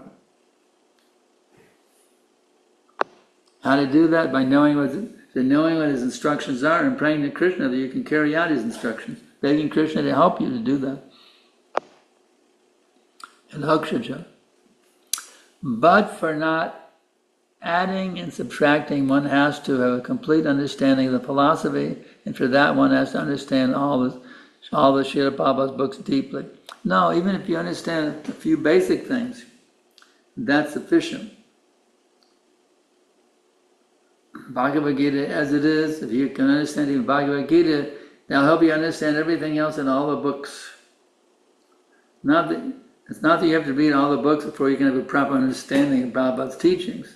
How to do that? By knowing what his instructions are and praying to Krishna that you can carry out his instructions. Begging Krishna to help you to do that. And Hokshaja. But for not adding and subtracting, one has to have a complete understanding of the philosophy, and for that one has to understand all the Srila Prabhupada's books deeply. No, even if you understand a few basic things, that's sufficient. Bhagavad Gita as it is, if you can understand even Bhagavad Gita, that'll help you understand everything else in all the books. It's not that you have to read all the books before you can have a proper understanding of Prabhupada's teachings.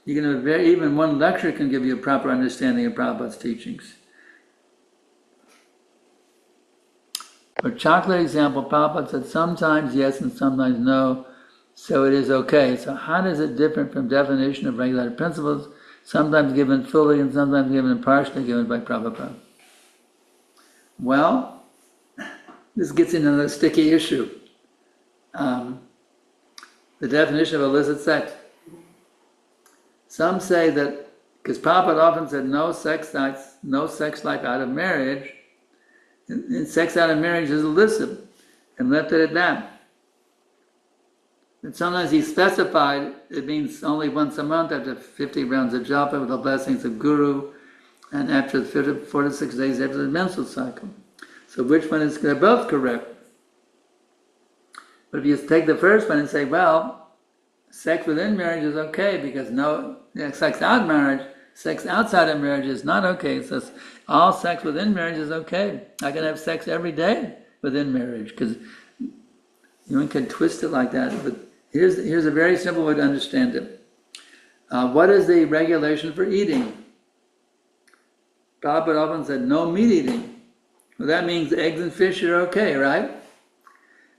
You can have even one lecture can give you a proper understanding of Prabhupada's teachings. For chocolate example, Prabhupada said sometimes yes and sometimes no, so it is okay. So how does it differ from definition of regulated principles, sometimes given fully and sometimes given partially given by Prabhupada? Well, this gets into another sticky issue. The definition of illicit sex. Some say that, because Prabhupada often said no sex life out of marriage, and sex out of marriage is illicit, and left it at that. And sometimes he specified it means only once a month after 50 rounds of japa with the blessings of Guru, and after 4 to 6 days after the menstrual cycle. So which one is, they're both correct. But if you take the first one and say, well, sex within marriage is okay because sex outside of marriage is not okay. So all sex within marriage is okay. I can have sex every day within marriage, because you can twist it like that. But here's a very simple way to understand it. What is the regulation for eating? Prabhupada often said no meat eating. Well, that means eggs and fish are okay, right?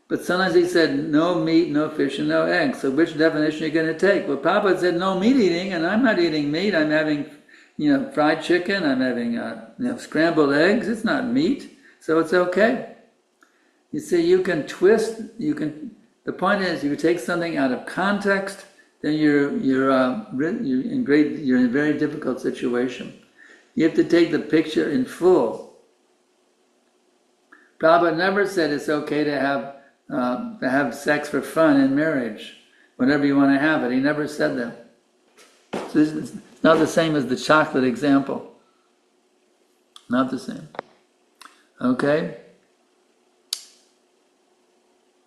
But sometimes he said no meat, no fish, and no eggs. So which definition are you going to take? Well, Prabhupada said no meat eating, and I'm not eating meat. I'm having, fried chicken. I'm having, scrambled eggs. It's not meat, so it's okay. You see, you can twist. The point is, you take something out of context, then you're in a very difficult situation. You have to take the picture in full. Prabhupada never said it's okay to have sex for fun in marriage, whenever you want to have it. He never said that. So it's not the same as the chocolate example. Not the same. Okay?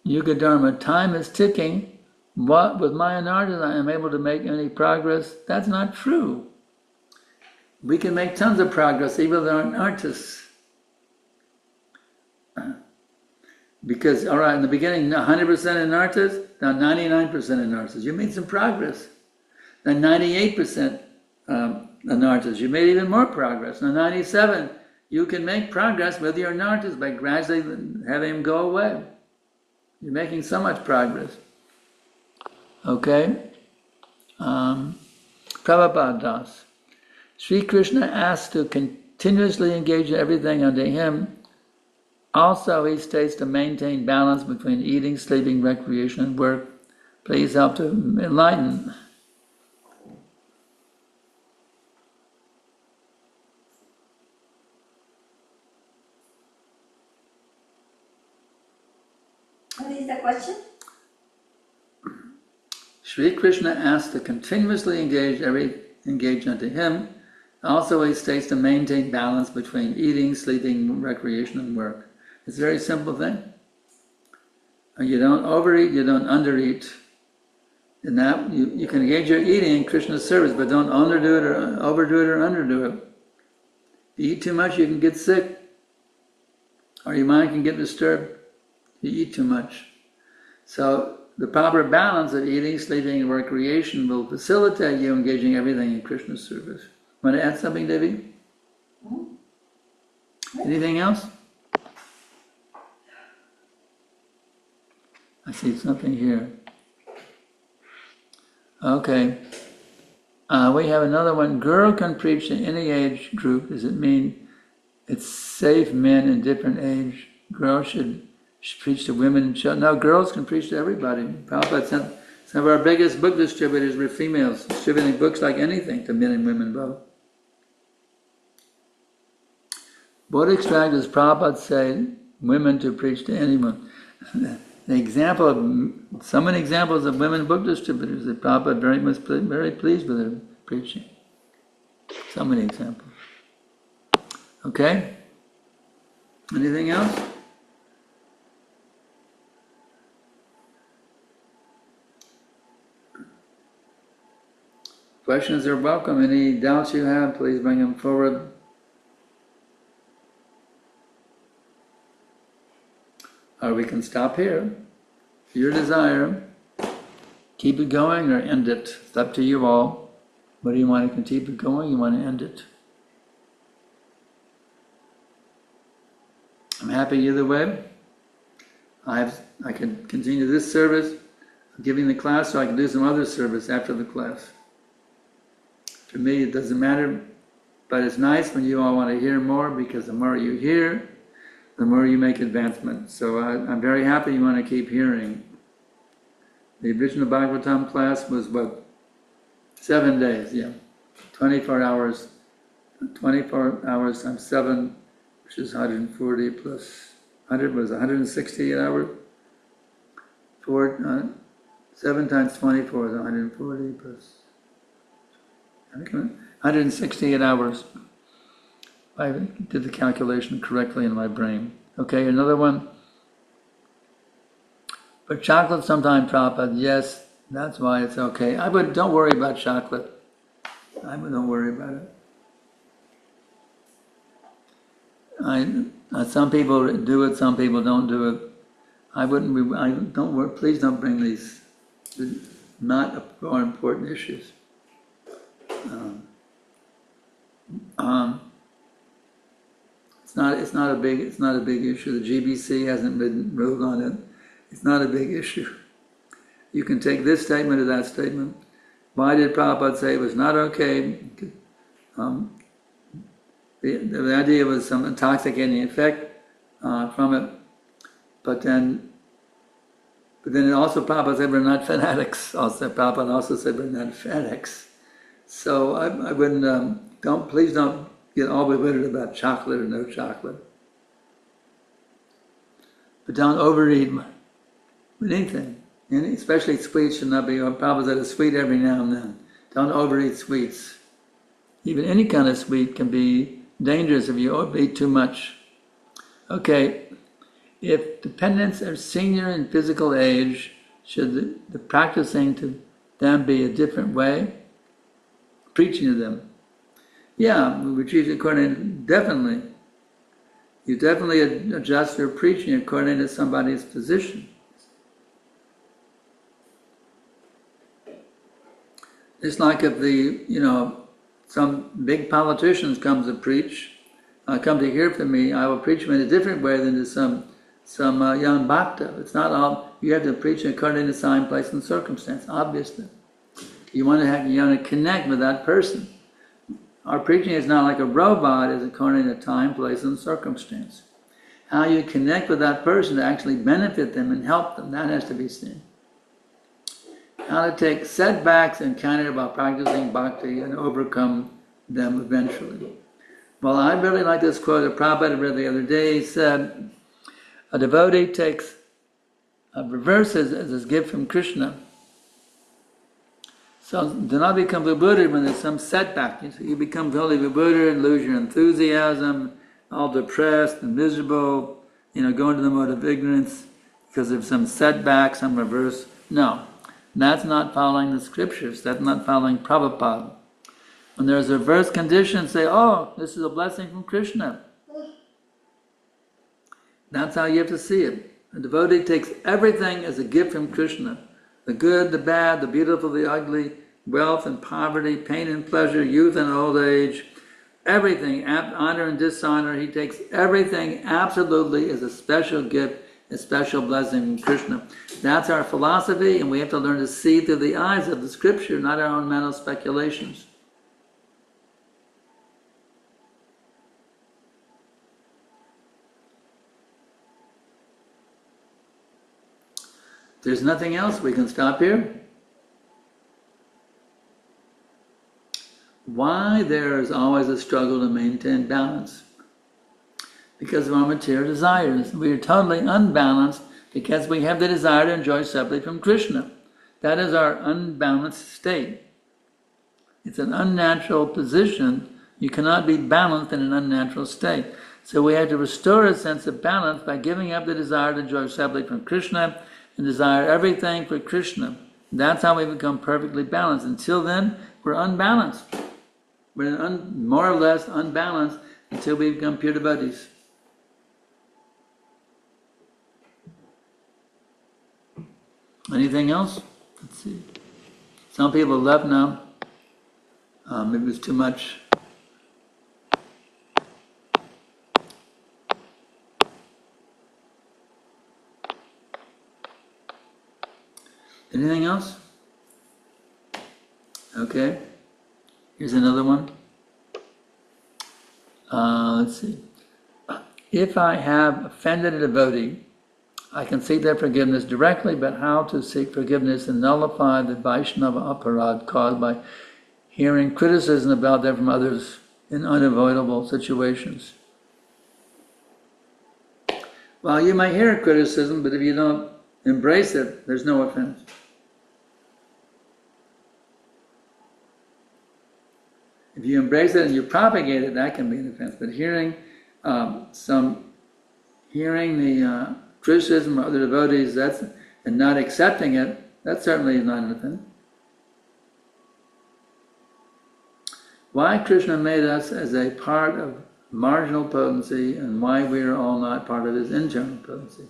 Yuga Dharma, time is ticking. What with my anarthas I am able to make any progress? That's not true. We can make tons of progress even with our artists. Because, all right, in the beginning, 100% anarthas, now 99% anarthas. You made some progress. Then 98% anarthas. You made even more progress. Now 97, you can make progress with your anarthas by gradually having them go away. You're making so much progress. Okay? Prabhupada Das. Sri Krishna asked to continuously engage in everything unto him. Also, he states to maintain balance between eating, sleeping, recreation, and work. Please help to enlighten. What is the question? Sri Krishna asked to continuously engage unto him. Also, he states to maintain balance between eating, sleeping, recreation, and work. It's a very simple thing. You don't overeat, you don't undereat. And that you can engage your eating in Krishna's service, but don't overdo it or underdo it. If you eat too much, you can get sick, or your mind can get disturbed. You eat too much. So the proper balance of eating, sleeping, and recreation will facilitate you engaging everything in Krishna's service. Want to add something, Devi? Anything else? I see something here. Okay. We have another one. Girl can preach to any age group. Does it mean it's safe men in different age? Girls should preach to women and children. No, girls can preach to everybody. Prabhupada sent some of our biggest book distributors were females, distributing books like anything to men and women both. What extract does Prabhupada say women to preach to anyone? The example of so many examples of women book distributors that Prabhupada very pleased with their preaching. So many examples. Okay? Anything else? Questions are welcome. Any doubts you have, please bring them forward. Or we can stop here. Your desire. Keep it going or end it. It's up to you all. Whether you want to keep it going, you want to end it. I'm happy either way. I can continue this service, giving the class, so I can do some other service after the class. For me, it doesn't matter, but it's nice when you all want to hear more, because the more you hear, the more you make advancement. So I'm very happy you want to keep hearing. The original Bhagavatam class was what? 7 days, yeah. 24 hours. 24 hours times 7, which is 140 plus 100 was 160 an hour. 7 times 24 is 140 plus 168 hours. I did the calculation correctly in my brain. Okay, another one. But chocolate sometime, Prabhupada, yes, that's why it's okay. Don't worry about chocolate. Don't worry about it. Some people do it, some people don't do it. Don't worry, please don't bring these not more important issues. It's not a big issue. The GBC hasn't been ruled on it. It's not a big issue. You can take this statement or that statement. Why did Prabhupada say it was not okay? The idea was some intoxicating effect from it, but then it also Prabhupada said we're not fanatics. Prabhupada also said we're not fanatics. So I wouldn't. Please don't get all bewildered about chocolate or no chocolate. But don't overeat with anything. Especially sweets should not be. Prabhupada said a sweet every now and then. Don't overeat sweets. Even any kind of sweet can be dangerous if you eat too much. Okay, if dependents are senior in physical age, should the practicing to them be a different way? Preaching to them. Yeah, we teach according, definitely. You definitely adjust your preaching according to somebody's position. It's like if some big politicians come to preach, come to hear from me, I will preach them in a different way than to some young bhakta. It's not all, you have to preach according to time, place, and circumstance, obviously. You want to connect with that person. Our preaching is not like a robot, it's according to time, place, and circumstance. How you connect with that person to actually benefit them and help them, that has to be seen. How to take setbacks encountered while practicing bhakti and overcome them eventually. Well, I really like this quote that Prabhupada read the other day. He said, a devotee takes a reverse as his gift from Krishna. So do not become vibhuddha when there's some setback. You become totally vibhuddha and lose your enthusiasm, all depressed and miserable, go into the mode of ignorance because of some setback, some reverse. No, that's not following the scriptures. That's not following Prabhupada. When there's a reverse condition, say, oh, this is a blessing from Krishna. That's how you have to see it. A devotee takes everything as a gift from Krishna. The good, the bad, the beautiful, the ugly, wealth and poverty, pain and pleasure, youth and old age, everything, honor and dishonor, he takes everything absolutely as a special gift, a special blessing from Krishna. That's our philosophy, and we have to learn to see through the eyes of the scripture, not our own mental speculations. If there's nothing else, we can stop here. Why there is always a struggle to maintain balance? Because of our material desires. We are totally unbalanced because we have the desire to enjoy separately from Krishna. That is our unbalanced state. It's an unnatural position. You cannot be balanced in an unnatural state. So we have to restore a sense of balance by giving up the desire to enjoy separately from Krishna and desire everything for Krishna. That's how we become perfectly balanced. Until then, we're unbalanced. We're more or less unbalanced until we become pure devotees. Anything else? Let's see. Some people left now. Maybe it was too much. Anything else? Okay. Here's another one. Let's see. If I have offended a devotee, I can seek their forgiveness directly, but how to seek forgiveness and nullify the Vaishnava aparad caused by hearing criticism about them from others in unavoidable situations? Well, you might hear criticism, but if you don't embrace it, there's no offense. If you embrace it and you propagate it, that can be an offense. But hearing the criticism of other devotees, and not accepting it, that certainly is not an offense. Why Krishna made us as a part of marginal potency, and why we are all not part of his internal potency?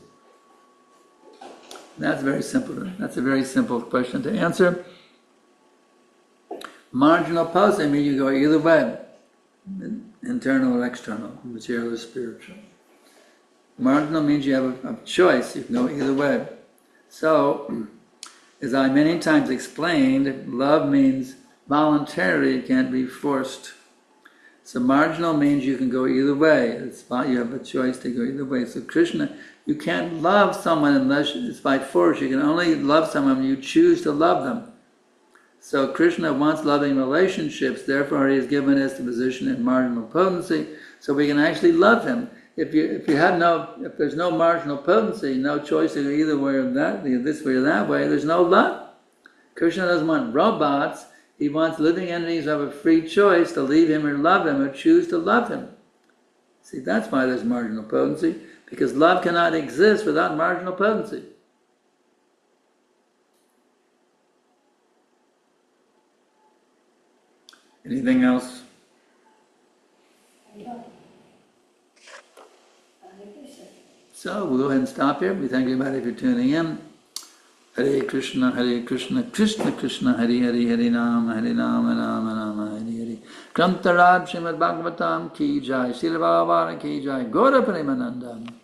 That's very simple. That's a very simple question to answer. Marginal potency means you go either way, internal or external, material or spiritual. Marginal means you have a choice, you can go either way. So, as I many times explained, love means voluntary, it can't be forced. So marginal means you can go either way. You have a choice to go either way. So Krishna, you can't love someone unless it's by force. You can only love someone when you choose to love them. So Krishna wants loving relationships, therefore he has given us the position in marginal potency, so we can actually love him. If there's no marginal potency, no choice to go either way or that, this way or that way, there's no love. Krishna doesn't want robots, he wants living entities who have a free choice to leave him or love him or choose to love him. See, that's why there's marginal potency, because love cannot exist without marginal potency. Anything else? So we'll go ahead and stop here. We thank everybody for tuning in. Hare Krishna, Krishna Krishna, Hare Hare, Hare Rama, Rama, Hare Hare. Grantaraj Srimad Bhagavatam ki jai, Srila Bhagavatam ki jai, Gaura Premanandam.